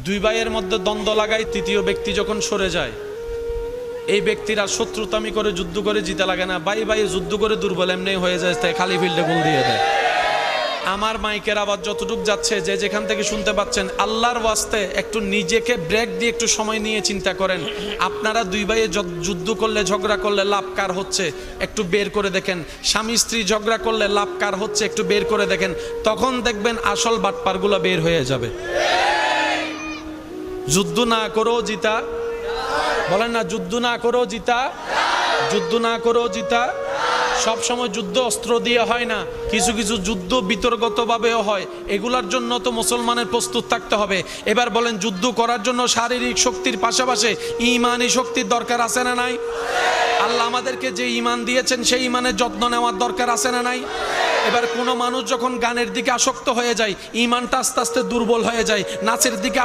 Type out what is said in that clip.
দুই ভাইয়ের মধ্যে দ্বন্দ্ব লাগায়, তৃতীয় ব্যক্তি যখন সরে যায়, এই ব্যক্তির আর শত্রুতামি করে যুদ্ধ করে জিতে লাগে না, ভাই ভাই যুদ্ধ করে দুর্বল এমনি হয়ে যায়, তাই খালি ফিল্ডে গোল দিয়ে দেয়। আমার মাইকের আওয়াজ যতটুক যাচ্ছে, যে যেখান থেকে শুনতে পাচ্ছেন, আল্লাহর ওয়াস্তে একটু নিজেকে ব্রেক দিয়ে একটু সময় নিয়ে চিন্তা করেন। আপনারা দুই ভাইয়ে যুদ্ধ করলে, ঝগড়া করলে লাভ কার হচ্ছে একটু বের করে দেখেন। স্বামী স্ত্রী ঝগড়া করলে লাভ কার হচ্ছে একটু বের করে দেখেন। তখন দেখবেন আসল বাটপারগুলো বের হয়ে যাবে। যুদ্ধ না করেও জিতা, বলেন না, যুদ্ধ না করেও জিতা, যুদ্ধ না করেও জিতা। সব সময় যুদ্ধ অস্ত্র দিয়ে হয় না, কিছু কিছু যুদ্ধ বিতর্কতভাবেও হয়। এগুলার জন্য তো মুসলমানের প্রস্তুত থাকতে হবে। এবার বলেন, যুদ্ধ করার জন্য শারীরিক শক্তির পাশাপাশি ঈমানি শক্তির দরকার আছে না নাই? আল্লাহ আমাদেরকে যে ঈমান দিয়েছেন সেই ঈমানের যত্ন নেওয়ার দরকার আছে না নাই? এবার কোনো মানুষ যখন গানের দিকে আসক্ত হয়ে যায়, ঈমানটা আস্তে আস্তে দুর্বল হয়ে যায়, নাচের দিকে